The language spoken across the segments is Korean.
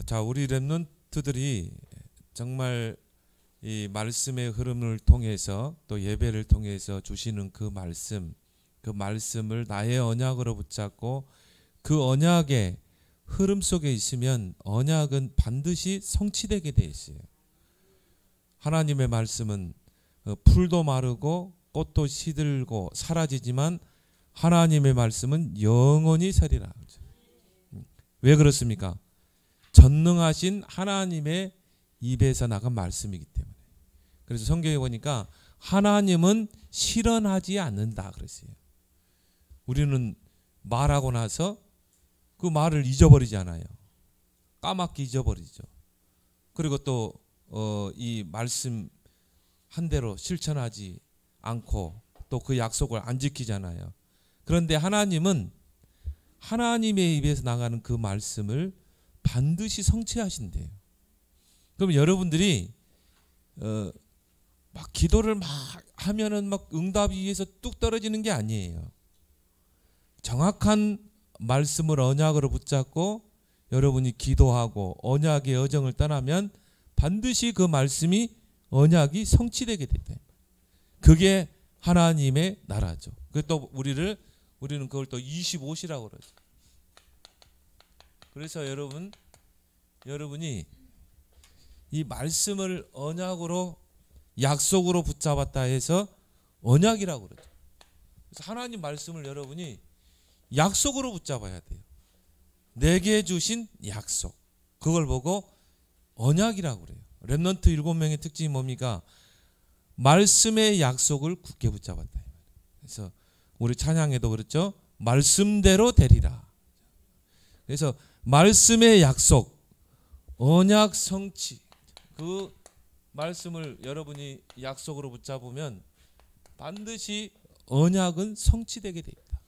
자, 우리 렘넌트들이 정말 이 말씀의 흐름을 통해서 또 예배를 통해서 주시는 그 말씀을 나의 언약으로 붙잡고 그 언약의 흐름 속에 있으면 언약은 반드시 성취되게 돼 있어요. 하나님의 말씀은 풀도 마르고 꽃도 시들고 사라지지만 하나님의 말씀은 영원히 서리라. 왜 그렇습니까? 전능하신 하나님의 입에서 나간 말씀이기 때문에. 그래서 성경에 보니까 하나님은 실현하지 않는다 그랬어요. 우리는 말하고 나서 그 말을 잊어버리지 않아요. 까맣게 잊어버리죠. 그리고 또 이 말씀 한 대로 실천하지 않고 또 그 약속을 안 지키잖아요. 그런데 하나님은 하나님의 입에서 나가는 그 말씀을 반드시 성취하신대요. 그럼 여러분들이 막 기도를 막 하면은 막 응답이 위에서 뚝 떨어지는 게 아니에요. 정확한 말씀을 언약으로 붙잡고 여러분이 기도하고 언약의 여정을 떠나면 반드시 그 말씀이 언약이 성취되게 된다. 그게 하나님의 나라죠. 또 우리는 그걸 또 25시라고 그러죠. 그래서 여러분이 이 말씀을 언약으로 약속으로 붙잡았다 해서 언약이라고 그러죠. 그래서 하나님 말씀을 여러분이 약속으로 붙잡아야 돼요. 내게 주신 약속. 그걸 보고 언약이라고 그래요. 렘넌트 7명의 특징이 뭡니까? 말씀의 약속을 굳게 붙잡았다. 그래서 우리 찬양에도 그렇죠. 말씀대로 되리라. 그래서 말씀의 약속, 언약 성취. 그 말씀을 여러분이 약속으로 붙잡으면 반드시 언약은 성취되게 돼 있다.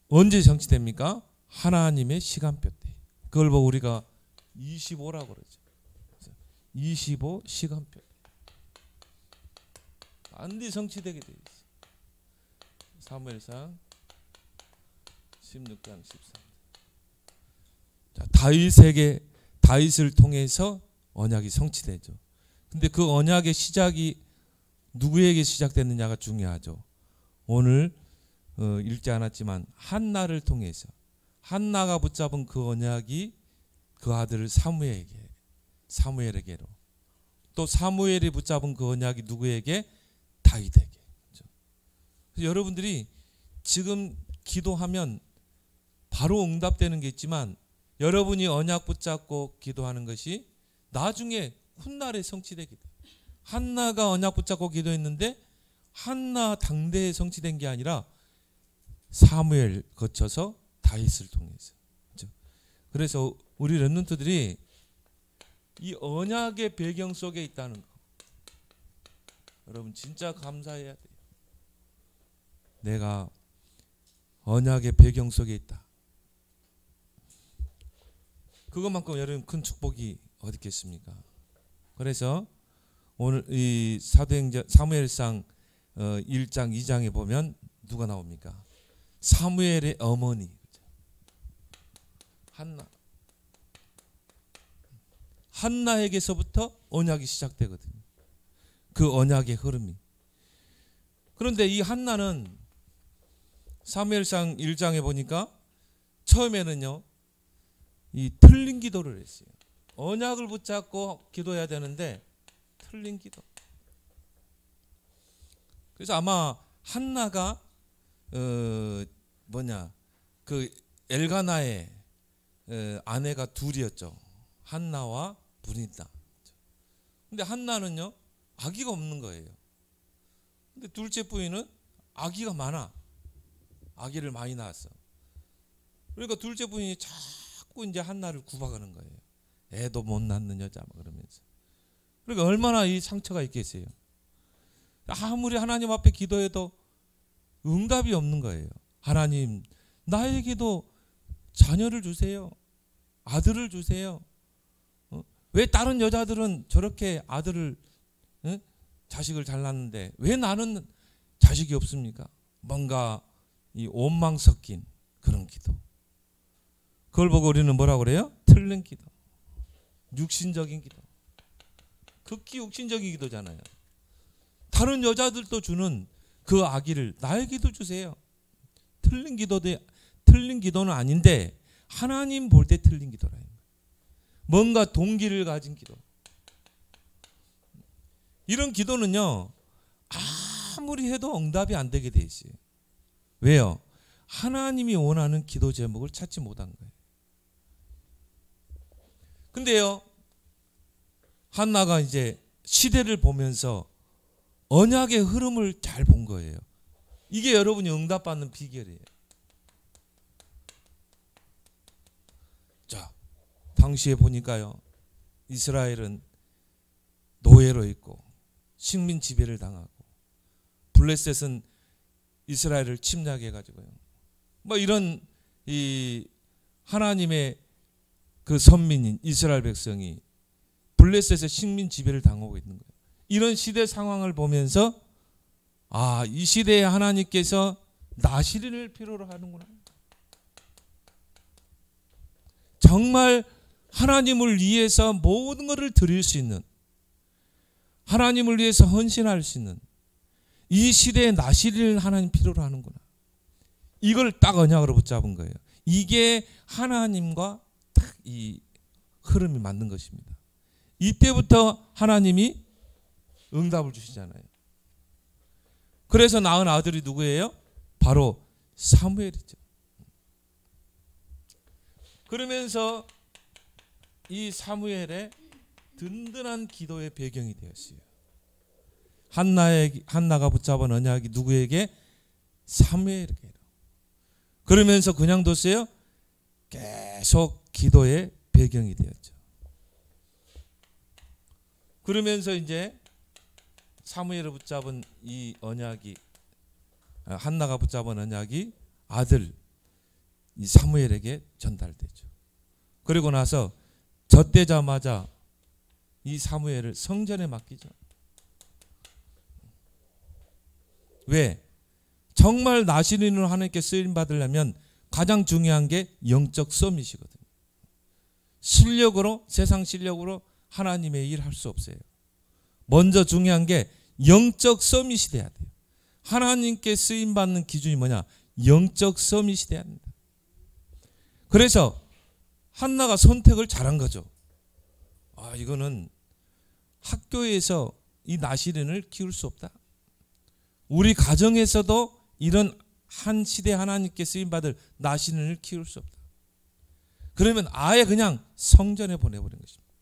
언제 성취됩니까? 하나님의 시간표 때. 그걸 보고 우리가 25라고 그러죠. 25 시간표. 반드시 성취되게 돼 있어. 사무엘상 16장 13. 자, 다윗을 통해서 언약이 성취되죠. 근데 그 언약의 시작이 누구에게 시작됐느냐가 중요하죠. 오늘 읽지 않았지만 한나를 통해서 한나가 붙잡은 그 언약이 그 아들 사무엘에게로 또 사무엘이 붙잡은 그 언약이 누구에게? 다윗에게. 그렇죠? 여러분들이 지금 기도하면 바로 응답되는 게 있지만 여러분이 언약 붙잡고 기도하는 것이 나중에 훗날에 성취되게 돼요. 한나가 언약 붙잡고 기도했는데 한나 당대에 성취된 게 아니라 사무엘 거쳐서 다윗을 통해서. 그렇죠? 그래서 우리 렘넌트들이 이 언약의 배경 속에 있다는 거 여러분 진짜 감사해야 돼요. 내가 언약의 배경 속에 있다. 그것만큼 여러분 큰 축복이 어디 있겠습니까? 그래서 오늘 이 사도행전 사무엘상 1장 2장에 보면 누가 나옵니까? 사무엘의 어머니 한나에게서부터 언약이 시작되거든요. 그 언약의 흐름이. 그런데 이 한나는 사무엘상 1장에 보니까 처음에는요 이 틀린 기도를 했어요. 언약을 붙잡고 기도해야 되는데 틀린 기도. 그래서 아마 한나가 그 엘가나의 아내가 둘이었죠. 한나와 브린다. 근데 한나는요 아기가 없는 거예요. 근데 둘째 부인은 아기가 많아. 아기를 많이 낳았어. 그러니까 둘째 부인이 자꾸 이제 한나를 구박하는 거예요. 애도 못 낳는 여자 그러면서. 그러니까 얼마나 이 상처가 있겠어요. 아무리 하나님 앞에 기도해도 응답이 없는 거예요. 하나님 나에게도 자녀를 주세요. 아들을 주세요. 왜 다른 여자들은 저렇게 아들을 자식을 잘 낳는데 왜 나는 자식이 없습니까? 뭔가 이 원망 섞인 그런 기도. 그걸 보고 우리는 뭐라고 그래요? 틀린 기도, 육신적인 기도. 극히 육신적인 기도잖아요. 다른 여자들도 주는 그 아기를 나에게도 주세요. 틀린 기도는 아닌데 하나님 볼 때 틀린 기도라. 뭔가 동기를 가진 기도. 이런 기도는요, 아무리 해도 응답이 안 되게 돼 있어요. 왜요? 하나님이 원하는 기도 제목을 찾지 못한 거예요. 근데요, 한나가 이제 시대를 보면서 언약의 흐름을 잘 본 거예요. 이게 여러분이 응답받는 비결이에요. 자, 당시에 보니까요, 이스라엘은 노예로 있고 식민 지배를 당하고 블레셋은 이스라엘을 침략해 가지고요. 뭐 이런 이 하나님의 그 선민인 이스라엘 백성이 블레셋의 식민 지배를 당하고 있는 거예요. 이런 시대 상황을 보면서 이 시대에 하나님께서 나시린을 필요로 하는구나. 정말 하나님을 위해서 모든 것을 드릴 수 있는, 하나님을 위해서 헌신할 수 있는 이 시대에 나시린을 하나님 필요로 하는구나. 이걸 딱 언약으로 붙잡은 거예요. 이게 하나님과 딱 이 흐름이 맞는 것입니다. 이때부터 하나님이 응답을 주시잖아요. 그래서 낳은 아들이 누구예요? 바로 사무엘이죠. 그러면서 이 사무엘의 든든한 기도의 배경이 되었어요. 한나가 붙잡은 언약이 누구에게? 사무엘에게. 그러면서 그냥 뒀어요? 계속 기도의 배경이 되었죠. 그러면서 이제 사무엘을 붙잡은 이 언약이, 한나가 붙잡은 언약이 아들 이 사무엘에게 전달되죠. 그리고 나서 젖되자마자 이 사무엘을 성전에 맡기죠. 왜? 정말 나시린으로 하나님께 쓰임 받으려면 가장 중요한 게 영적 서밋이거든요. 실력으로, 세상 실력으로 하나님의 일 할 수 없어요. 먼저 중요한 게 영적 서밋이 돼야 돼요. 하나님께 쓰임 받는 기준이 뭐냐? 영적 서밋이 돼야 합니다. 그래서 한나가 선택을 잘한 거죠. 이거는 학교에서 이 나시린을 키울 수 없다. 우리 가정에서도 이런 한 시대 하나님께 쓰임 받을 나시린을 키울 수 없다. 그러면 아예 그냥 성전에 보내버린 것입니다.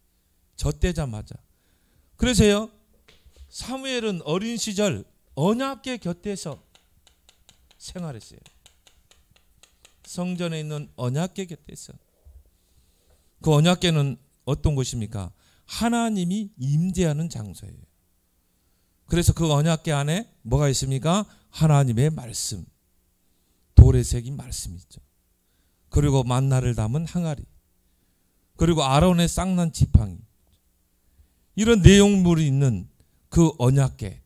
젖되자마자. 그래서요, 사무엘은 어린 시절 언약궤 곁에서 생활했어요. 성전에 있는 언약궤 곁에서. 그 언약궤는 어떤 곳입니까? 하나님이 임재하는 장소예요. 그래서 그 언약궤 안에 뭐가 있습니까? 하나님의 말씀, 돌에 새긴 말씀이 있죠. 그리고 만나를 담은 항아리, 그리고 아론의 쌍난 지팡이, 이런 내용물이 있는 그 언약궤,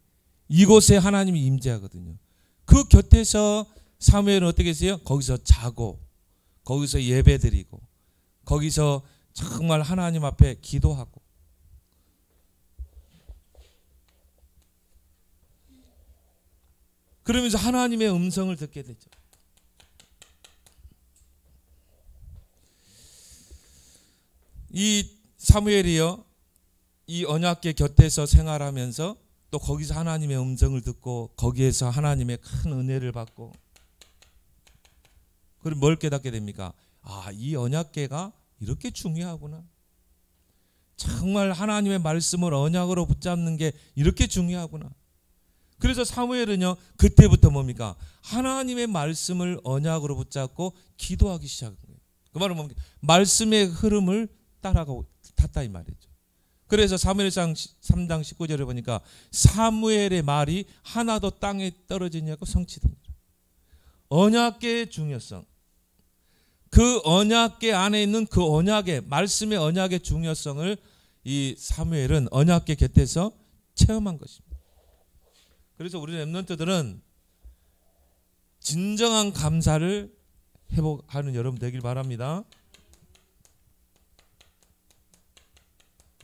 이곳에 하나님이 임재하거든요. 그 곁에서 사무엘은 어떻게 했어요? 거기서 자고, 거기서 예배드리고, 거기서 정말 하나님 앞에 기도하고. 그러면서 하나님의 음성을 듣게 되죠. 이 사무엘이요, 이 언약궤 곁에서 생활하면서 또 거기서 하나님의 음성을 듣고 거기에서 하나님의 큰 은혜를 받고, 그럼 뭘 깨닫게 됩니까? 이 언약궤가 이렇게 중요하구나. 정말 하나님의 말씀을 언약으로 붙잡는 게 이렇게 중요하구나. 그래서 사무엘은요, 그때부터 뭡니까? 하나님의 말씀을 언약으로 붙잡고 기도하기 시작한 거예요. 그 말은 뭡니까? 말씀의 흐름을 따라가고 탔다 이 말이죠. 그래서 사무엘상 3장 19절에 보니까 사무엘의 말이 하나도 땅에 떨어지지 않고 성취됩니다. 언약궤의 중요성, 그 언약궤 안에 있는 그 언약의 말씀의 언약의 중요성을 이 사무엘은 언약궤 곁에서 체험한 것입니다. 그래서 우리 렘넌트들은 진정한 감사를 회복하는 여러분 되길 바랍니다.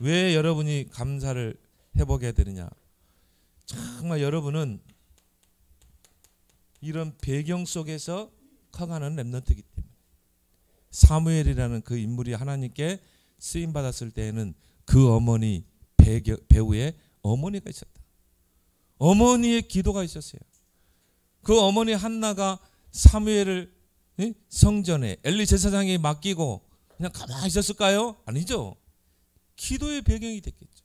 왜 여러분이 감사를 해보게 되느냐? 정말 여러분은 이런 배경 속에서 커가는 렘넌트이기 때문에 사무엘이라는 그 인물이 하나님께 쓰임 받았을 때에는 그 어머니 배우의 어머니가 있었다. 어머니의 기도가 있었어요. 그 어머니 한나가 사무엘을 성전에 엘리 제사장에게 맡기고 그냥 가만히 있었을까요? 아니죠. 기도의 배경이 됐겠죠.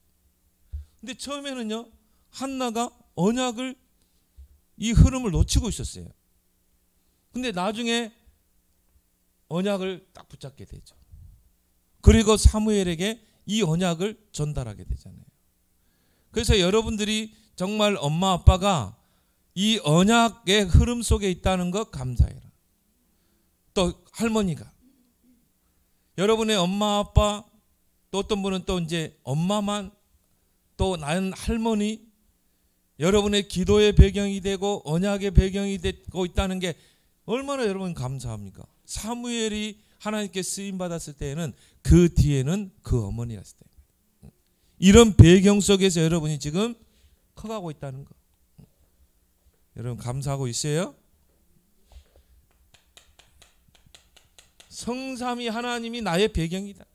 근데 처음에는요, 한나가 언약을 이 흐름을 놓치고 있었어요. 근데 나중에 언약을 딱 붙잡게 되죠. 그리고 사무엘에게 이 언약을 전달하게 되잖아요. 그래서 여러분들이 정말 엄마 아빠가 이 언약의 흐름 속에 있다는 것 감사해라. 또 할머니가 여러분의 엄마 아빠, 또 어떤 분은 또 이제 엄마만, 또 나는 할머니, 여러분의 기도의 배경이 되고 언약의 배경이 되고 있다는 게 얼마나 여러분 감사합니까? 사무엘이 하나님께 쓰임 받았을 때에는 그 뒤에는 그 어머니가 있을 때, 이런 배경 속에서 여러분이 지금 커가고 있다는 거, 여러분 감사하고 있어요? 성삼위 하나님이 나의 배경이다.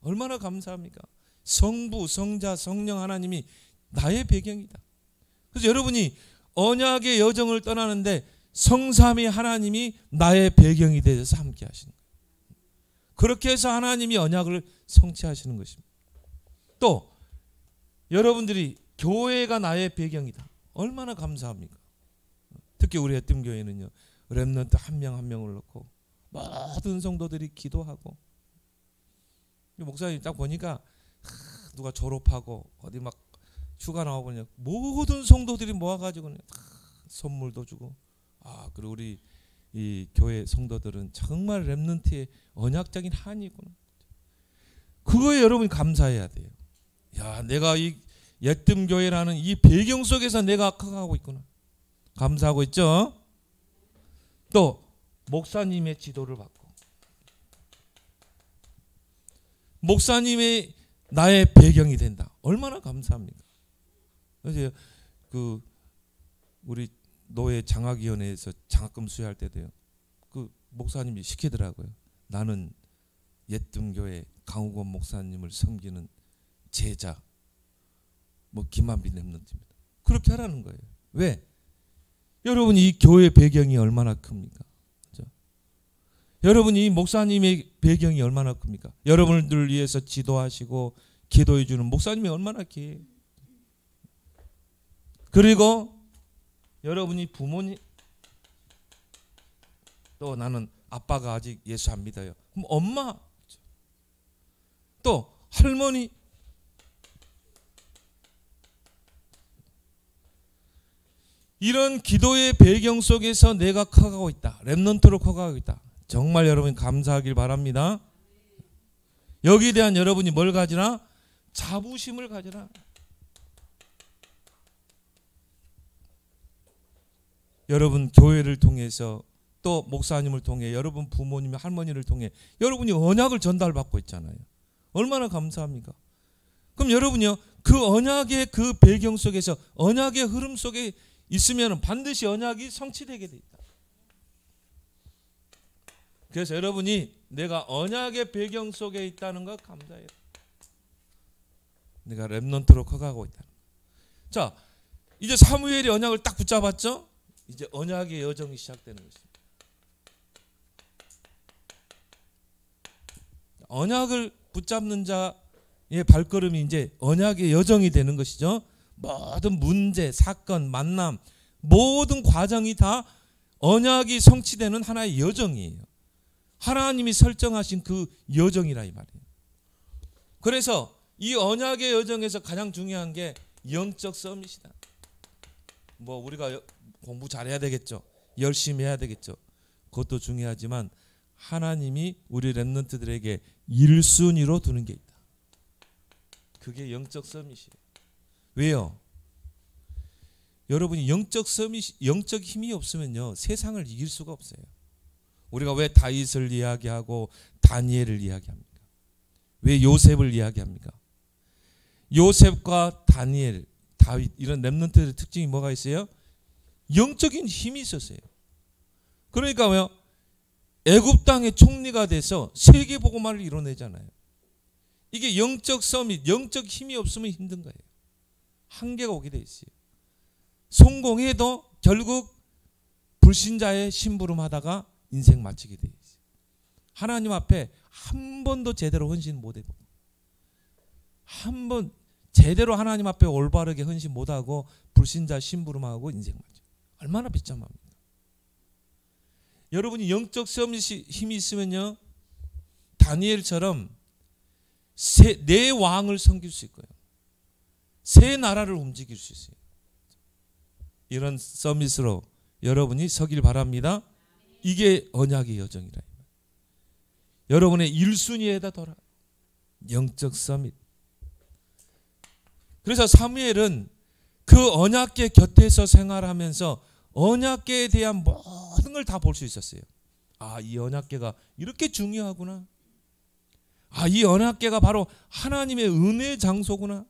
얼마나 감사합니까? 성부, 성자, 성령 하나님이 나의 배경이다. 그래서 여러분이 언약의 여정을 떠나는데 성삼위 하나님이 나의 배경이 되어서 함께 하시는 거예요. 그렇게 해서 하나님이 언약을 성취하시는 것입니다. 또 여러분들이 교회가 나의 배경이다. 얼마나 감사합니까? 특히 우리 애뜸교회는요, 렘넌트 한 명 한 명을 넣고 모든 성도들이 기도하고, 목사님 딱 보니까 누가 졸업하고 어디 막 휴가 나오고 그냥 모든 성도들이 모아가지고 그냥 선물도 주고, 그리고 우리 이 교회 성도들은 정말 렘넌트의 언약적인 한이구나. 그거에 여러분이 감사해야 돼요. 야, 내가 이 예뜸교회라는 이 배경 속에서 내가 커가고 있구나. 감사하고 있죠. 또 목사님의 지도를 받고, 목사님의 나의 배경이 된다. 얼마나 감사합니까? 그래서 그 우리 노예 장학위원회에서 장학금 수여할 때도요, 그 목사님이 시키더라고요. 나는 예뜸교회 강우건 목사님을 섬기는 제자, 뭐 김한빈 렘넌트입니다. 그렇게 하라는 거예요. 왜? 여러분이 이 교회 배경이 얼마나 큽니까? 그렇죠? 여러분이 이 목사님의 배경이 얼마나 큽니까? 여러분들 위해서 지도하시고 기도해 주는 목사님이 얼마나 귀해요. 그리고 여러분이 부모님, 또 나는 아빠가 아직 예수 안 믿어요. 그럼 엄마, 또 할머니, 이런 기도의 배경 속에서 내가 커가고 있다. 렘넌트로 커가고 있다. 정말 여러분 감사하길 바랍니다. 여기에 대한 여러분이 뭘 가지라? 자부심을 가지라. 여러분 교회를 통해서, 또 목사님을 통해, 여러분 부모님, 할머니를 통해 여러분이 언약을 전달받고 있잖아요. 얼마나 감사합니까? 그럼 여러분이요, 그 언약의 그 배경 속에서, 언약의 흐름 속에 있으면 반드시 언약이 성취되게 돼 있다. 그래서 여러분이 내가 언약의 배경 속에 있다는 것 감사해요. 내가 렘넌트로 커가고 있다. 자, 이제 사무엘이 언약을 딱 붙잡았죠? 이제 언약의 여정이 시작되는 것입니다. 언약을 붙잡는 자의 발걸음이 이제 언약의 여정이 되는 것이죠. 모든 문제, 사건, 만남, 모든 과정이 다 언약이 성취되는 하나의 여정이에요. 하나님이 설정하신 그 여정이라 이 말이에요. 그래서 이 언약의 여정에서 가장 중요한 게 영적 서밋이다. 뭐 우리가 공부 잘해야 되겠죠. 열심히 해야 되겠죠. 그것도 중요하지만 하나님이 우리 렘넌트들에게 1순위로 두는 게 있다. 그게 영적 서밋이에요. 왜요? 여러분이 영적 힘이 없으면요, 세상을 이길 수가 없어요. 우리가 왜 다윗을 이야기하고 다니엘을 이야기합니까? 왜 요셉을 이야기합니까? 요셉과 다니엘, 다윗 이런 렘넌트들의 특징이 뭐가 있어요? 영적인 힘이 있었어요. 그러니까 뭐요? 애굽 땅의 총리가 돼서 세계 복음화를 이뤄내잖아요. 이게 영적 서밋, 영적 힘이 없으면 힘든 거예요. 한계가 오게 돼 있어요. 성공해도 결국 불신자의 심부름하다가 인생 마치게 돼 있어요. 하나님 앞에 한 번도 제대로 헌신 못하고, 한 번 제대로 하나님 앞에 올바르게 헌신 못하고 불신자 심부름하고 인생 마쳐. 얼마나 비참합니까? 여러분이 영적 서밋이 힘이 있으면요, 다니엘처럼 네 왕을 섬길 수 있고요, 세 나라를 움직일 수 있어요. 이런 서밋으로 여러분이 서길 바랍니다. 이게 언약의 여정이라. 여러분의 1순위에다 둬라. 영적 서밋. 그래서 사무엘은 그 언약궤 곁에서 생활하면서 언약궤에 대한 모든 걸 다 볼 수 있었어요. 아, 이 언약궤가 이렇게 중요하구나. 아, 이 언약궤가 바로 하나님의 은혜의 장소구나.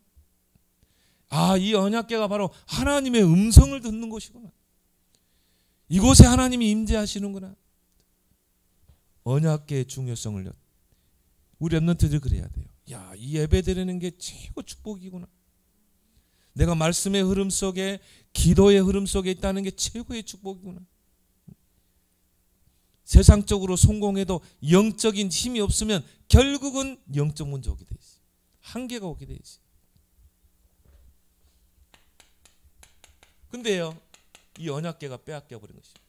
아, 이 언약궤가 바로 하나님의 음성을 듣는 곳이구나. 이곳에 하나님이 임재하시는구나. 언약궤의 중요성을 우리 렘넌트들 그래야 돼요. 야, 이 예배 드리는 게 최고 축복이구나. 내가 말씀의 흐름 속에, 기도의 흐름 속에 있다는 게 최고의 축복이구나. 세상적으로 성공해도 영적인 힘이 없으면 결국은 영적 문제 오게 돼 있어요. 한계가 오게 돼 있어요. 근데요, 이 언약궤가 빼앗겨 버린 것입니다.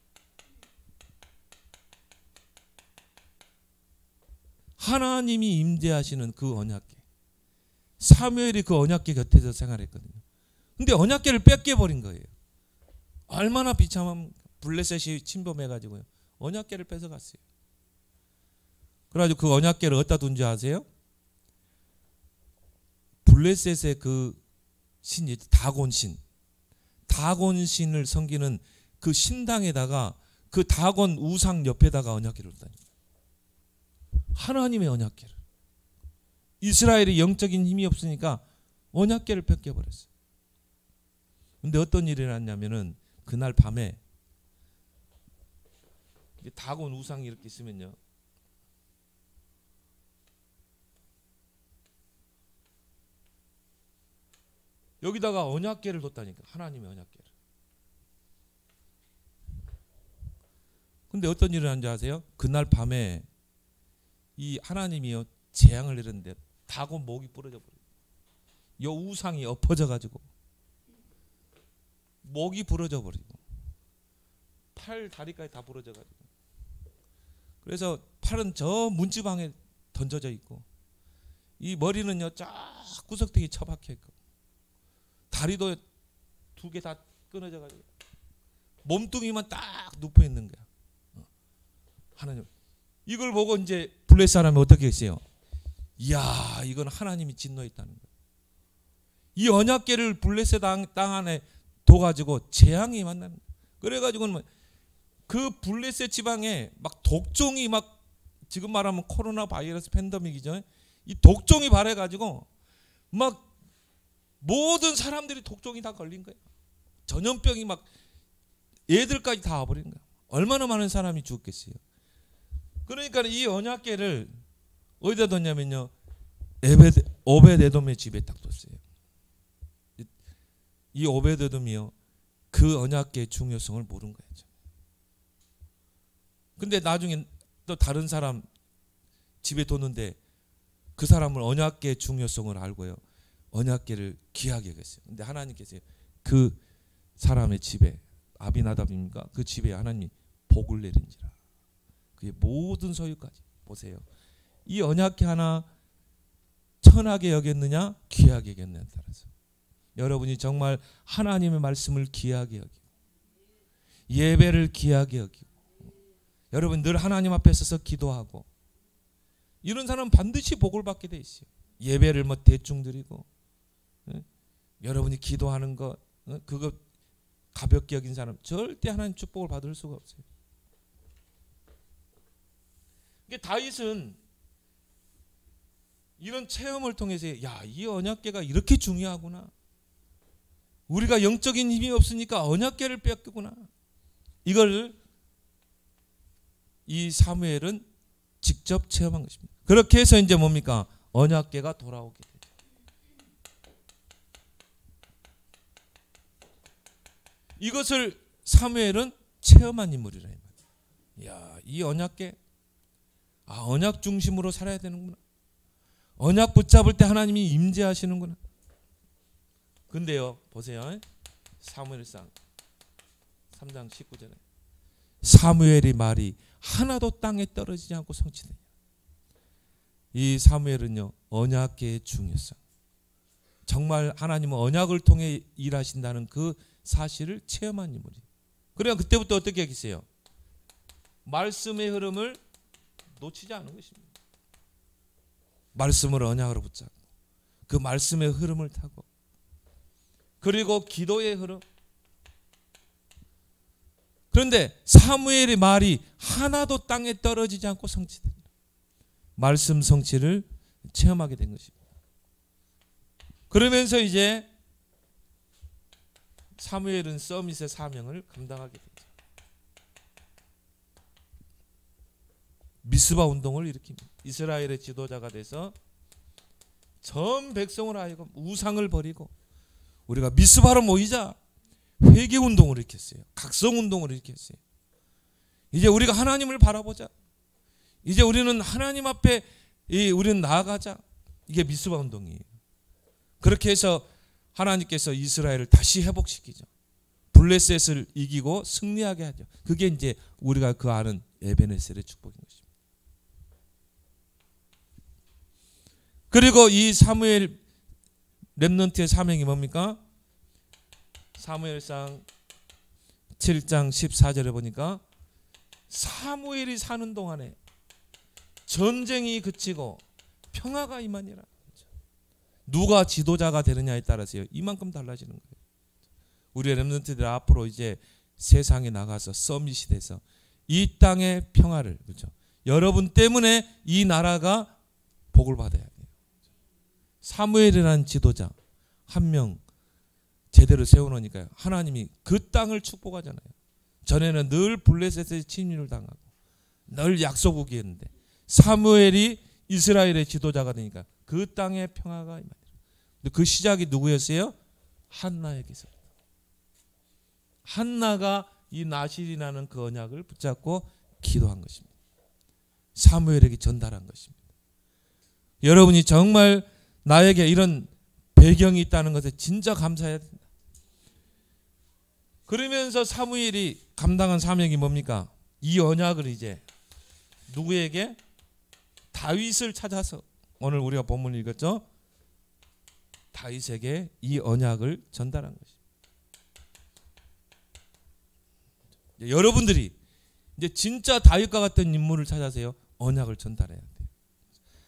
하나님이 임재하시는 그 언약궤, 사무엘이 그 언약궤 곁에서 생활했거든요. 근데 언약궤를 뺏겨 버린 거예요. 얼마나 비참한, 블레셋이 침범해가지고요, 언약궤를 뺏어갔어요. 그래가지고 그 언약궤를 어디다 둔지 아세요? 블레셋의 그 신이 다곤신, 다곤신을 섬기는 그 신당에다가 그 다곤 우상 옆에다가 언약궤를 뒀다니까. 하나님의 언약궤를. 이스라엘이 영적인 힘이 없으니까 언약궤를 뺏겨버렸어요. 근데 어떤 일이 났냐면은 그날 밤에 다곤 우상이 이렇게 있으면요, 여기다가 언약궤를 뒀다니까. 하나님의 언약궤를. 근데 어떤 일을 하는지 아세요? 그날 밤에 이 하나님이요, 재앙을 내렸는데 다곤 목이 부러져 버려요. 이 우상이 엎어져 가지고 목이 부러져 버리고 팔 다리까지 다 부러져 가지고, 그래서 팔은 저 문지방에 던져져 있고, 이 머리는요 쫙 구석탱이 처박혀 있고, 다리도 두 개 다 끊어져 가지고 몸뚱이만 딱 눕혀 있는 거야. 하나님, 이걸 보고 이제 블레셋 사람이 어떻게 했어요? 이야, 이건 하나님이 진노했다는 거예요. 이 언약궤를 블레셋 땅 안에 둬가지고 재앙이 만나는 거예요. 그래가지고는 그 블레셋 지방에 막 독종이, 막 지금 말하면 코로나 바이러스 팬데믹이죠. 이 독종이 발해가지고 막 모든 사람들이 독종이 다 걸린 거예요. 전염병이 막 애들까지 다 와버린 거예요. 얼마나 많은 사람이 죽었겠어요. 그러니까 이 언약궤를 어디다 뒀냐면요, 오베데돔의 집에 딱 뒀어요. 이 오베데돔이요, 그 언약궤의 중요성을 모른 거예요. 근데 나중에 또 다른 사람 집에 뒀는데 그 사람은 언약궤의 중요성을 알고요, 언약궤를 귀하게 여겼어요. 근데 하나님께서 그 사람의 집에, 아비나답입니까? 그 집에 하나님 복을 내린지라. 그의 모든 소유까지. 보세요. 이 언약궤 하나 천하게 여겼느냐, 귀하게 여겼느냐에 따라서 여러분이 정말 하나님의 말씀을 귀하게 여기고, 예배를 귀하게 여기고, 여러분 늘 하나님 앞에 서서 기도하고, 이런 사람은 반드시 복을 받게 돼 있어요. 예배를 뭐 대충 드리고, 여러분이 기도하는 것, 그거 가볍게 여긴 사람 절대 하나님 축복을 받을 수가 없어요. 다윗은 이런 체험을 통해서 이 언약궤가 이렇게 중요하구나. 우리가 영적인 힘이 없으니까 언약궤를 뺏겼구나. 이걸 이 사무엘은 직접 체험한 것입니다. 그렇게 해서 이제 뭡니까? 언약궤가 돌아오게 돼요. 이것을 사무엘은 체험한 인물이라. 이 언약궤, 언약 중심으로 살아야 되는구나. 언약 붙잡을 때 하나님이 임재하시는구나. 근데요, 보세요. 사무엘상 3장 19절에 사무엘의 말이 하나도 땅에 떨어지지 않고 성취돼요. 이 사무엘은요, 언약궤의 중요성, 정말 하나님은 언약을 통해 일하신다는 그 사실을 체험한 인물이에요. 그러니까 그때부터 어떻게 하겠어요? 말씀의 흐름을 놓치지 않은 것입니다. 말씀을 언약으로 붙잡고 그 말씀의 흐름을 타고, 그리고 기도의 흐름. 그런데 사무엘의 말이 하나도 땅에 떨어지지 않고 성취됩니다. 말씀 성취를 체험하게 된 것입니다. 그러면서 이제 사무엘은 서밋의 사명을 감당하게 되죠. 미스바 운동을 일으킵니다. 이스라엘의 지도자가 돼서 전 백성을 하여금 우상을 버리고 우리가 미스바로 모이자 회개 운동을 일으켰어요. 각성 운동을 일으켰어요. 이제 우리가 하나님을 바라보자. 이제 우리는 하나님 앞에 우리는 나아가자. 이게 미스바 운동이에요. 그렇게 해서 하나님께서 이스라엘을 다시 회복시키죠. 블레셋을 이기고 승리하게 하죠. 그게 이제 우리가 그 아는 에베네셀의 축복인 것입니다. 그리고 이 사무엘 렘넌트의 사명이 뭡니까? 사무엘상 7장 14절에 보니까 사무엘이 사는 동안에 전쟁이 그치고 평화가 임하니라. 누가 지도자가 되느냐에 따라서요, 이만큼 달라지는 거예요. 우리 렘넌트들 앞으로 이제 세상에 나가서 서밋이 돼서 이 땅의 평화를, 그렇죠? 여러분 때문에 이 나라가 복을 받아야 돼요. 사무엘이라는 지도자 한 명 제대로 세워놓으니까요, 하나님이 그 땅을 축복하잖아요. 전에는 늘 블레셋의 침입을 당하고 늘 약소국이었는데 사무엘이 이스라엘의 지도자가 되니까 그 땅에 평화가 임하니라. 근데 그 시작이 누구였어요? 한나에게서. 한나가 이 나실이라는 그 언약을 붙잡고 기도한 것입니다. 사무엘에게 전달한 것입니다. 여러분이 정말 나에게 이런 배경이 있다는 것에 진짜 감사해야 된다. 그러면서 사무엘이 감당한 사명이 뭡니까? 이 언약을 이제 누구에게? 다윗을 찾아서, 오늘 우리가 본문을 읽었죠? 다윗에게 이 언약을 전달한 것입니다. 여러분들이 이제 진짜 다윗과 같은 인물을 찾아서요, 언약을 전달해야 돼요.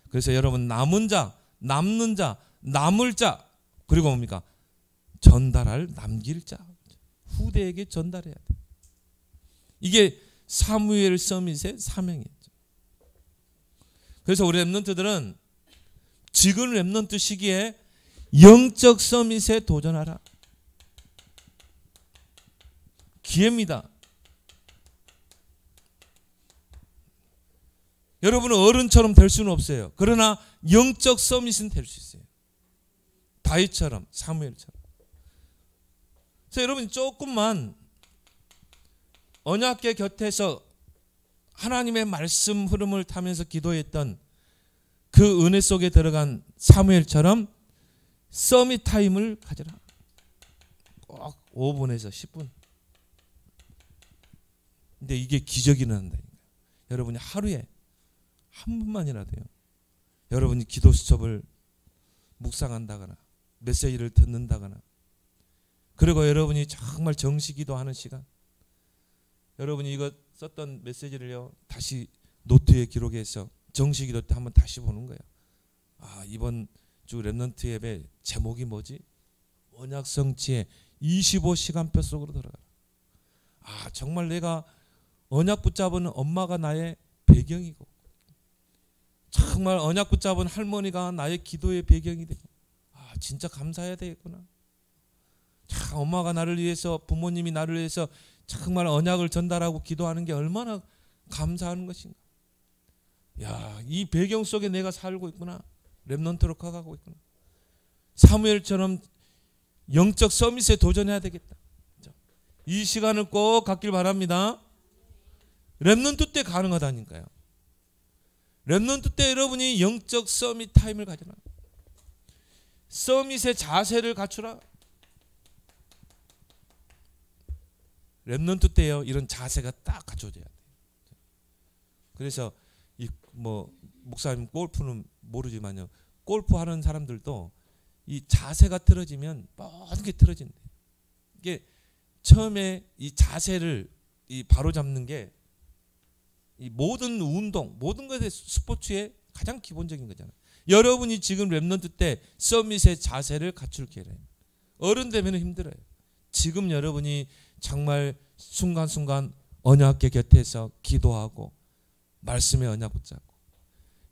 그래서 여러분, 남은 자, 남는 자, 남을 자, 그리고 뭡니까? 전달할, 남길 자, 후대에게 전달해야 돼요. 이게 사무엘 서밋의 사명이었죠. 그래서 우리 렘넌트들은 지금 렘넌트 시기에 영적 서밋에 도전하라. 기회입니다. 여러분은 어른처럼 될 수는 없어요. 그러나 영적 서밋은 될 수 있어요. 다윗처럼, 사무엘처럼. 그래서 여러분이 조금만 언약궤 곁에서 하나님의 말씀 흐름을 타면서 기도했던 그 은혜 속에 들어간 사무엘처럼 서밋 타임을 가져라. 꼭 5분에서 10분. 근데 이게 기적이 일어난다니까요. 여러분이 하루에 한 분만이라도요, 여러분이 기도 수첩을 묵상한다거나 메시지를 듣는다거나, 그리고 여러분이 정말 정시기도하는 시간, 여러분이 이거 썼던 메시지를요 다시 노트에 기록해서 정시기도 때 한번 다시 보는 거예요. 이번 주 렘넌트 예배 제목이 뭐지? 언약 성취의 25시간표 속으로 들어가라. 정말 내가 언약 붙잡은 엄마가 나의 배경이고, 참 정말 언약 붙잡은 할머니가 나의 기도의 배경이 되고, 아 진짜 감사해야 되겠구나. 참 엄마가 나를 위해서, 부모님이 나를 위해서 정말 언약을 전달하고 기도하는 게 얼마나 감사하는 것인가. 야, 이 배경 속에 내가 살고 있구나. 렘넌트로 커가고 있구나. 사무엘처럼 영적 서밋에 도전해야 되겠다. 이 시간을 꼭 갖길 바랍니다. 렘넌트 때 가능하다니까요. 렘넌트 때 여러분이 영적 서밋 타임을 가져라. 서밋의 자세를 갖추라. 렘넌트 때요, 이런 자세가 딱 갖춰져야 돼요. 그래서 이 뭐 목사님 골프는 모르지만요, 골프 하는 사람들도 이 자세가 틀어지면 모든 게 틀어진대요. 이게 처음에 이 자세를 이 바로 잡는 게 이 모든 운동, 모든 것의 스포츠의 가장 기본적인 거잖아요. 여러분이 지금 렘넌트 때 서밋의 자세를 갖출 기회예요. 어른 되면 힘들어요. 지금 여러분이 정말 순간순간 언약궤 곁에서 기도하고 말씀의 언약 붙잡고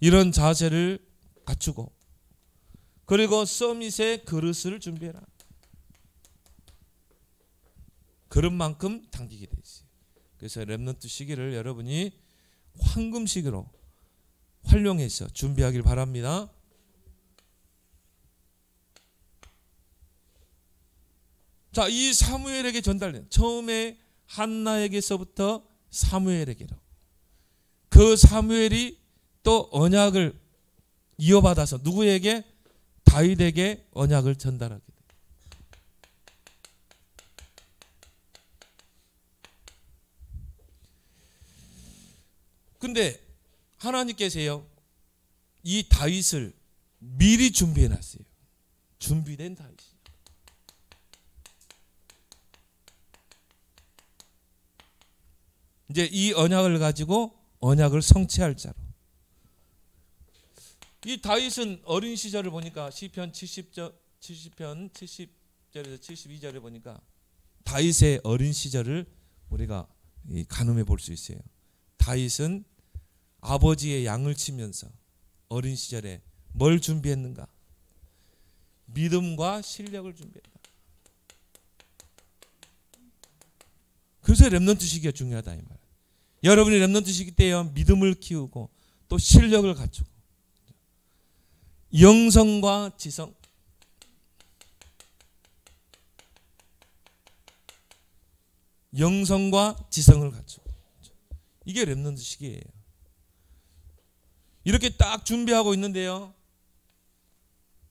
이런 자세를 갖추고, 그리고 서밋의 그릇을 준비해라. 그릇만큼 당기게 돼 있어요. 그래서 렘넌트 시기를 여러분이 황금 시기로 활용해서 준비하길 바랍니다. 자, 이 사무엘에게 전달된, 처음에 한나에게서부터 사무엘에게로, 그 사무엘이 또 언약을 이어받아서 누구에게? 다윗에게 언약을 전달하게 돼요. 근데 하나님께서요, 이 다윗을 미리 준비해 놨어요. 준비된 다윗. 이제 이 언약을 가지고 언약을 성취할 자로. 이 다윗은 어린 시절을 보니까 시편 70편 70절에서 72절에 보니까 다윗의 어린 시절을 우리가 가늠해 볼 수 있어요. 다윗은 아버지의 양을 치면서 어린 시절에 뭘 준비했는가? 믿음과 실력을 준비했다. 그래서 렘넌트 시기가 중요하다 이 말. 여러분이 렘넌트 시기 때요, 믿음을 키우고 또 실력을 갖추고 영성과 지성, 영성과 지성을 갖추고, 이게 렘넌트 시기예요. 이렇게 딱 준비하고 있는데요,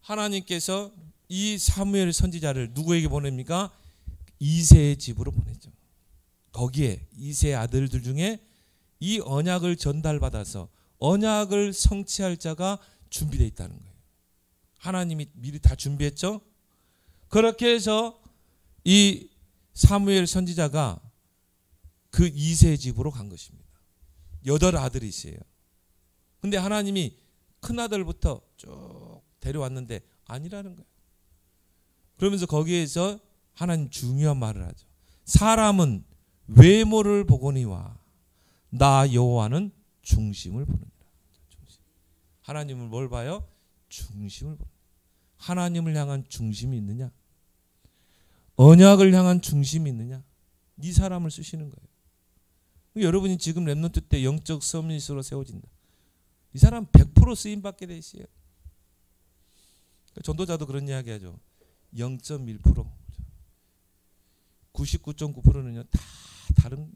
하나님께서 이 사무엘 선지자를 누구에게 보냅니까? 이새의 집으로 보내죠. 거기에 이새의 아들들 중에 이 언약을 전달받아서 언약을 성취할 자가 준비되어 있다는 거예요. 하나님이 미리 다 준비했죠. 그렇게 해서 이 사무엘 선지자가 그 이새의 집으로 간 것입니다. 8 아들이 있어요. 근데 하나님이 큰 아들부터 쭉 데려왔는데 아니라는 거예요. 그러면서 거기에서 하나님 중요한 말을 하죠. 사람은 외모를 보거니와 나 여호와는 중심을 보느니라. 하나님을 뭘 봐요? 중심을 보는. 하나님을 향한 중심이 있느냐? 언약을 향한 중심이 있느냐? 이 사람을 쓰시는 거예요. 여러분이 지금 렘넌트 때 영적 서밋으로 세워진다. 이 사람 100% 쓰임받게 돼 있어요. 전도자도 그런 이야기 하죠. 0.1%. 99.9%는요 다 다른.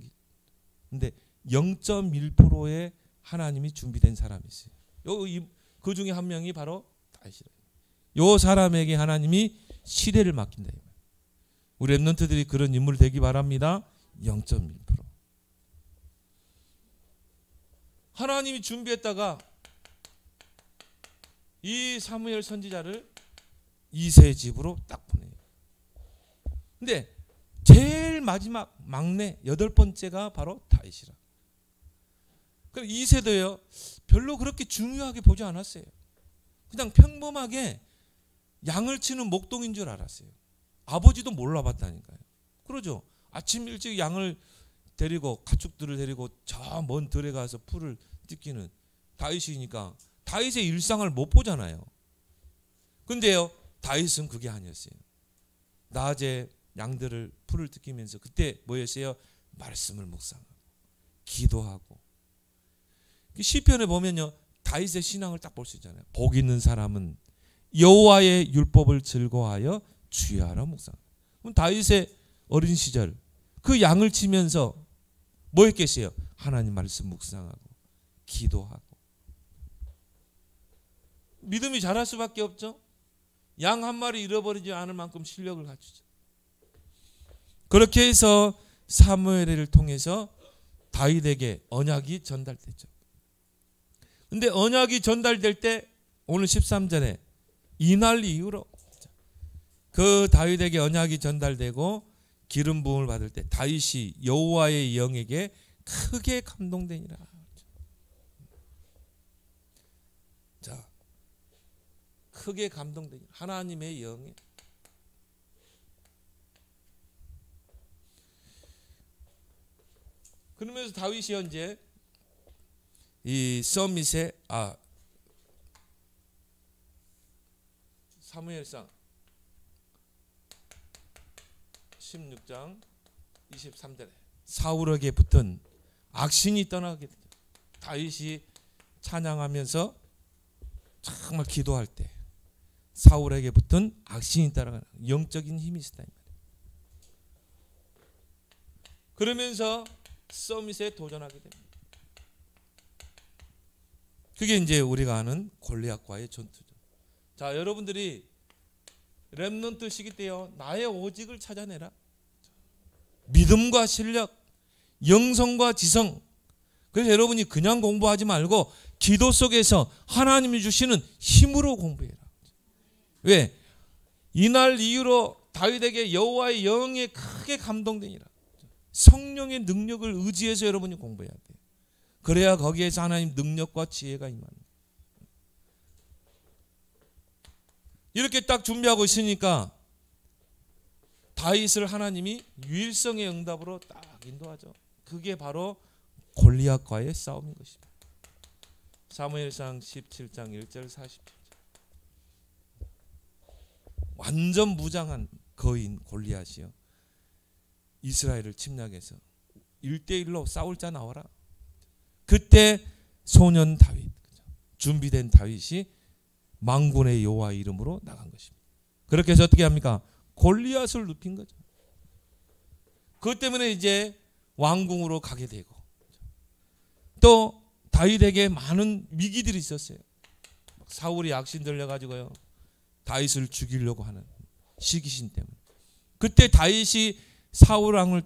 근데 0.1%의 하나님이 준비된 사람이 있어요. 그 중에 한 명이 바로 다윗이래요. 이 사람에게 하나님이 시대를 맡긴다. 우리 렘넌트들이 그런 인물 되기 바랍니다. 0.1%. 하나님이 준비했다가 이 사무엘 선지자를 이새의 집으로 딱 보내요. 근데 제일 마지막 막내 8번째가 바로 다윗이라. 그럼 이새도요 별로 그렇게 중요하게 보지 않았어요. 그냥 평범하게 양을 치는 목동인 줄 알았어요. 아버지도 몰라봤다니까요. 그러죠. 아침 일찍 양을 데리고 가축들을 데리고 저 먼 들에 가서 풀을 뜯기는 다윗이니까 다윗의 일상을 못 보잖아요. 근데요, 다윗은 그게 아니었어요. 낮에 양들을 풀을 뜯기면서 그때 뭐였어요? 말씀을 묵상하고 기도하고. 시편에 보면요, 다윗의 신앙을 딱 볼 수 있잖아요. 복 있는 사람은 여호와의 율법을 즐거워하여 주야로 묵상. 그럼 다윗의 어린 시절 그 양을 치면서 뭐 했겠어요? 하나님 말씀 묵상하고 기도하고. 믿음이 자랄 수밖에 없죠. 양 한 마리 잃어버리지 않을 만큼 실력을 갖추죠. 그렇게 해서 사무엘을 통해서 다윗에게 언약이 전달됐죠. 근데 언약이 전달될 때 오늘 13절에 이날 이후로 그 다윗에게 언약이 전달되고 기름 부음을 받을 때 다윗이 여호와의 영에게 크게 감동되니라. 자, 크게 감동되니라. 하나님의 영에. 그러면서 다윗이 현재 이 서밋의 사무엘상 16장 23절에 사울에게 붙은 악신이 떠나게 되죠. 다윗이 찬양하면서 정말 기도할 때 사울에게 붙은 악신이 따라가는 영적인 힘이 있었다. 그러면서 서밋에 도전하게 됩니다. 그게 이제 우리가 아는 골리앗과의 전투죠. 자, 여러분들이 렘넌트 시기 때요, 나의 오직을 찾아내라. 믿음과 실력, 영성과 지성. 그래서 여러분이 그냥 공부하지 말고 기도 속에서 하나님이 주시는 힘으로 공부해라. 왜? 이날 이후로 다윗에게 여호와의 영에 크게 감동되니라. 성령의 능력을 의지해서 여러분이 공부해야 돼요. 그래야 거기에서 하나님 능력과 지혜가 임하는 거예요. 이렇게 딱 준비하고 있으니까 다윗을 하나님이 유일성의 응답으로 딱 인도하죠. 그게 바로 골리앗과의 싸움인 것입니다. 사무엘상 17장 1절 40절. 완전 무장한 거인 골리앗이요, 이스라엘을 침략해서 1대1로 싸울 자 나와라. 그때 소년 다윗, 준비된 다윗이 만군의 여호와 이름으로 나간 것입니다. 그렇게 해서 어떻게 합니까? 골리앗을 눕힌 거죠. 그것 때문에 이제 왕궁으로 가게 되고, 또 다윗에게 많은 위기들이 있었어요. 사울이 악신 들려가지고요, 다윗을 죽이려고 하는 시기심 때문에. 그때 다윗이 사울 왕을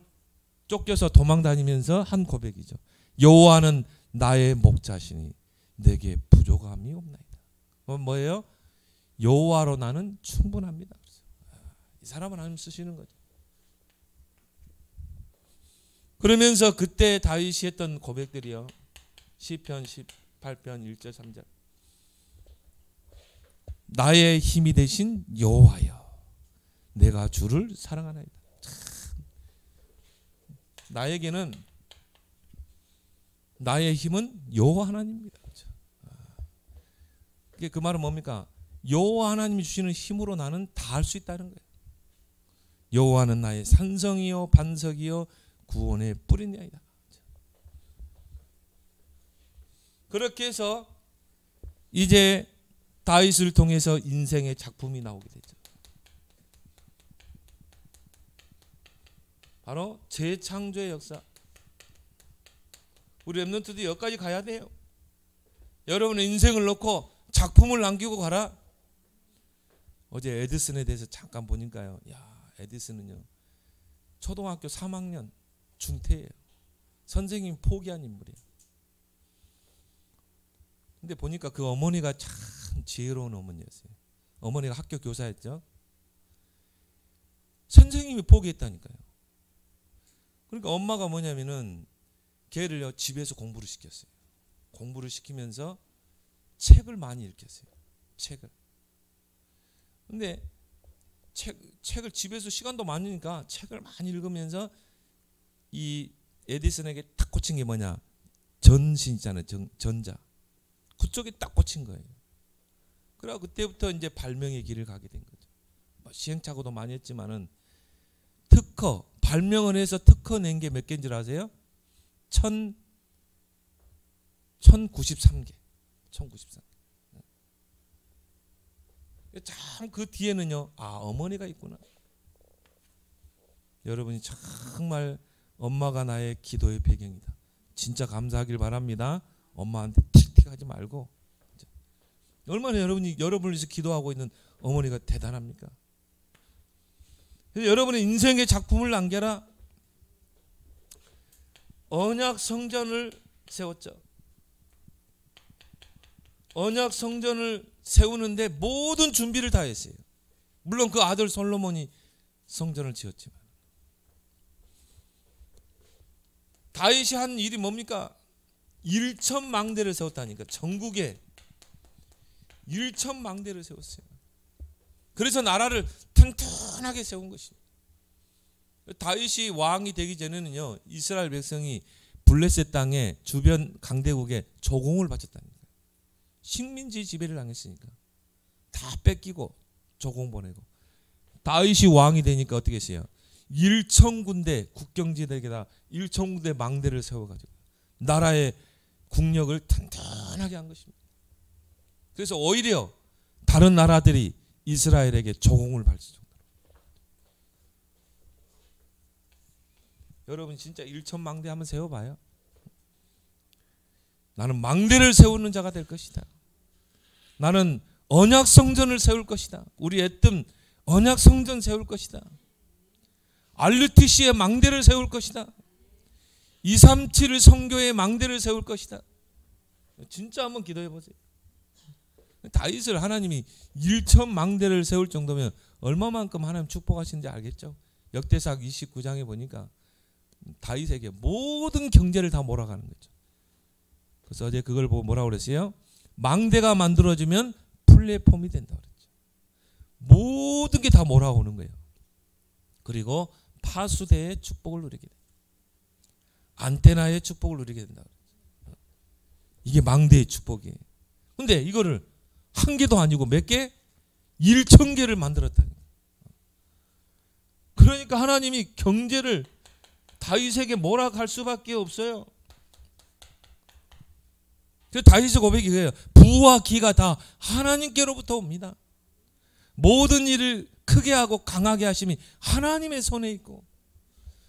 쫓겨서 도망다니면서 한 고백이죠. 여호와는 나의 목자시니 내게 부족함이 없나이다. 뭐예요? 여호와로 나는 충분합니다. 이 사람은 하나님 쓰시는 거죠. 그러면서 그때 다윗이 했던 고백들이요, 시편 18편 1절 3절. 나의 힘이 되신 여호와여, 내가 주를 사랑하나이다. 나에게는 나의 힘은 여호와 하나님입니다. 그 말은 뭡니까? 여호와 하나님이 주시는 힘으로 나는 다 할 수 있다는 거예요. 여호와는 나의 산성이요 반석이요 구원의 뿌리니이다. 그렇게 해서 이제 다윗을 통해서 인생의 작품이 나오게 되죠. 바로 재창조의 역사. 우리 렘넌트도 여기까지 가야 돼요. 여러분의 인생을 놓고 작품을 남기고 가라. 어제 에디슨에 대해서 잠깐 보니까요, 야, 에디슨은요 초등학교 3학년 중퇴예요. 선생님이 포기한 인물이에요. 근데 보니까 그 어머니가 참 지혜로운 어머니였어요. 어머니가 학교 교사였죠. 선생님이 포기했다니까요. 그러니까 엄마가 뭐냐면은 걔를요 집에서 공부를 시켰어요. 공부를 시키면서 책을 많이 읽혔어요. 책을. 근데 책을 집에서 시간도 많으니까 책을 많이 읽으면서 이 에디슨에게 탁 꽂힌 게 뭐냐? 전신 있잖아요. 전자. 그쪽에 딱 꽂힌 거예요. 그래 그때부터 이제 발명의 길을 가게 된 거죠. 뭐 시행착오도 많이 했지만은 특허 발명을 해서 특허 낸 게 몇 개인 줄 아세요? 1093개. 1093개. 참 그 뒤에는요. 어머니가 있구나. 여러분이 정말 엄마가 나의 기도의 배경이다. 진짜 감사하길 바랍니다. 엄마한테 틱틱하지 말고. 얼마나 여러분을 위해서 기도하고 있는 어머니가 대단합니까? 그래서 여러분의 인생의 작품을 남겨라. 언약 성전을 세웠죠. 언약 성전을 세우는데 모든 준비를 다 했어요. 물론 그 아들 솔로몬이 성전을 지었지만 다윗이 한 일이 뭡니까? 1,000망대를 세웠다니까. 전국에 1,000망대를 세웠어요. 그래서 나라를 튼튼하게 세운 것입니다. 다윗이 왕이 되기 전에는요, 이스라엘 백성이 블레셋 땅에 주변 강대국에 조공을 바쳤다니까. 식민지 지배를 당했으니까 다 뺏기고 조공 보내고. 다윗이 왕이 되니까 어떻게 했어요? 1,000군데 국경지대에다 1,000군데 망대를 세워가지고 나라의 국력을 튼튼하게 한 것입니다. 그래서 오히려 다른 나라들이 이스라엘에게 조공을 바칠 정도로. 여러분 진짜 1,000망대 한번 세워봐요. 나는 망대를 세우는 자가 될 것이다. 나는 언약 성전을 세울 것이다. 우리 애뜸 언약 성전 세울 것이다. RTC의 망대를 세울 것이다. 237 성교의 망대를 세울 것이다. 진짜 한번 기도해 보세요. 다윗을 하나님이 1,000망대를 세울 정도면 얼마만큼 하나님 축복하시는지 알겠죠? 역대상 29장에 보니까 다윗에게 모든 경제를 다 몰아가는 거죠. 그래서 어제 그걸 보고 뭐라고 그랬어요? 망대가 만들어지면 플랫폼이 된다 그랬죠. 모든 게 다 몰아오는 거예요. 그리고 파수대의 축복을 누리게 돼. 안테나의 축복을 누리게 된다 그랬죠. 이게 망대의 축복이에요. 근데 이거를 한 개도 아니고 몇 개? 1,000개를 만들었다니. 그러니까 하나님이 경제를 다윗에게 몰아갈 수밖에 없어요. 다윗의 고백이 그래요. 부와 기가 다 하나님께로부터 옵니다. 모든 일을 크게 하고 강하게 하심이 하나님의 손에 있고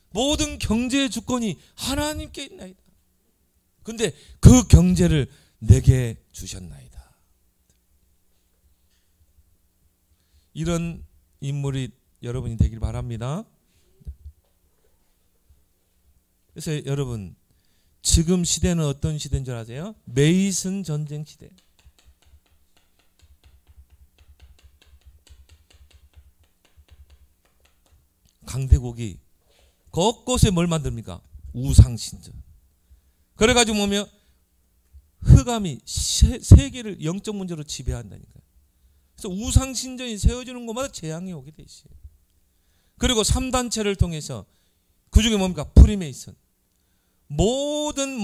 모든 경제의 주권이 하나님께 있나이다. 근데 그 경제를 내게 주셨나이다. 이런 인물이 여러분이 되길 바랍니다. 그래서 여러분 지금 시대는 어떤 시대인 줄 아세요? 메이슨 전쟁 시대. 강대국이 곳곳에 뭘 만듭니까? 우상신전. 그래가지고 뭐면 흑암이 세계를 영적 문제로 지배한다니까요. 그래서 우상신전이 세워지는 곳마다 재앙이 오게 돼 있어요. 그리고 3단체를 통해서 그중에 뭡니까? 프리메이슨. 모든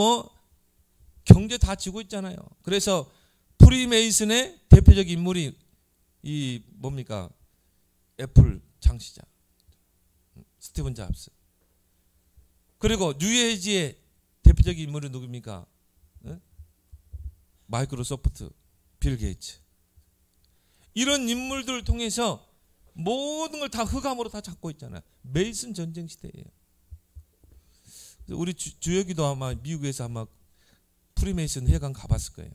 경제 다 지고 있잖아요. 그래서 프리메이슨의 대표적 인물이 이 뭡니까? 애플 창시자 스티븐 잡스. 그리고 뉴에이지의 대표적 인물은 누굽니까? 마이크로소프트 빌 게이츠. 이런 인물들을 통해서 모든 걸 다 흑암으로 다 잡고 있잖아요. 메이슨 전쟁 시대예요. 우리 주혁이도 아마 미국에서 아마 프리메이슨 회관 가봤을 거예요.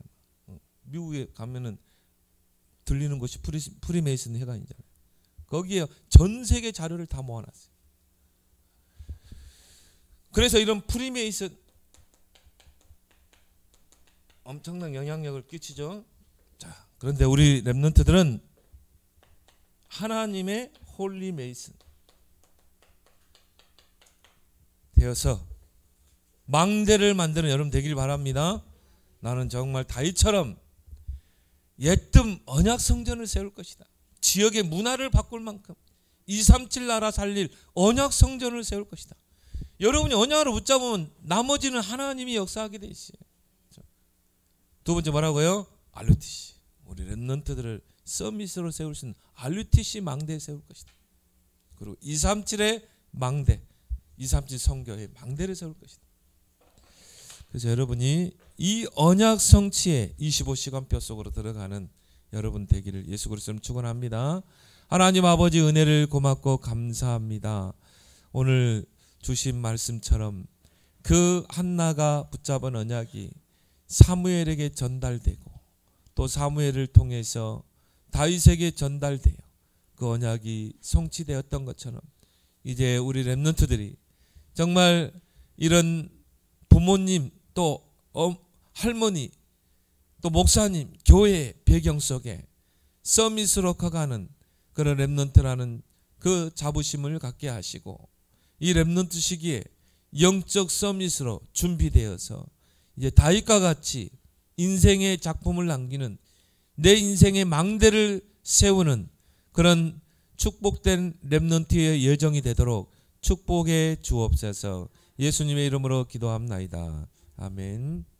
미국에 가면은 들리는 곳이 프리메이슨 회관이잖아요. 거기에 전 세계 자료를 다 모아놨어요. 그래서 이런 프리메이슨 엄청난 영향력을 끼치죠. 자, 그런데 우리 렘넌트들은 하나님의 홀리 메이슨 되어서 망대를 만드는 여러분 되길 바랍니다. 나는 정말 다윗처럼 옛뜸 언약 성전을 세울 것이다. 지역의 문화를 바꿀 만큼 237 나라 살릴 언약 성전을 세울 것이다. 여러분이 언약을 붙잡으면 나머지는 하나님이 역사하게 돼 있어요. 두 번째 뭐라고요? RUTC. 우리 렘넌트들을 서밋으로 세울 수 있는 RUTC 망대에 세울 것이다. 그리고 237의 망대, 237 선교의 망대를 세울 것이다. 그래서 여러분이 이 언약 성취의 25시간표 속으로 들어가는 여러분 되기를 예수 그리스도로 축원합니다. 하나님 아버지 은혜를 고맙고 감사합니다. 오늘 주신 말씀처럼 그 한나가 붙잡은 언약이 사무엘에게 전달되고 또 사무엘을 통해서 다윗에게 전달되어 그 언약이 성취되었던 것처럼 이제 우리 렘넌트들이 정말 이런 부모님 또 할머니 또 목사님 교회의 배경 속에 서밋으로 커가는 그런 렘넌트라는 그 자부심을 갖게 하시고 이 렘넌트 시기에 영적 서밋으로 준비되어서 이제 다윗과 같이 인생의 작품을 남기는 내 인생의 망대를 세우는 그런 축복된 렘넌트의 여정이 되도록 축복해 주옵소서. 예수님의 이름으로 기도합나이다. 아멘.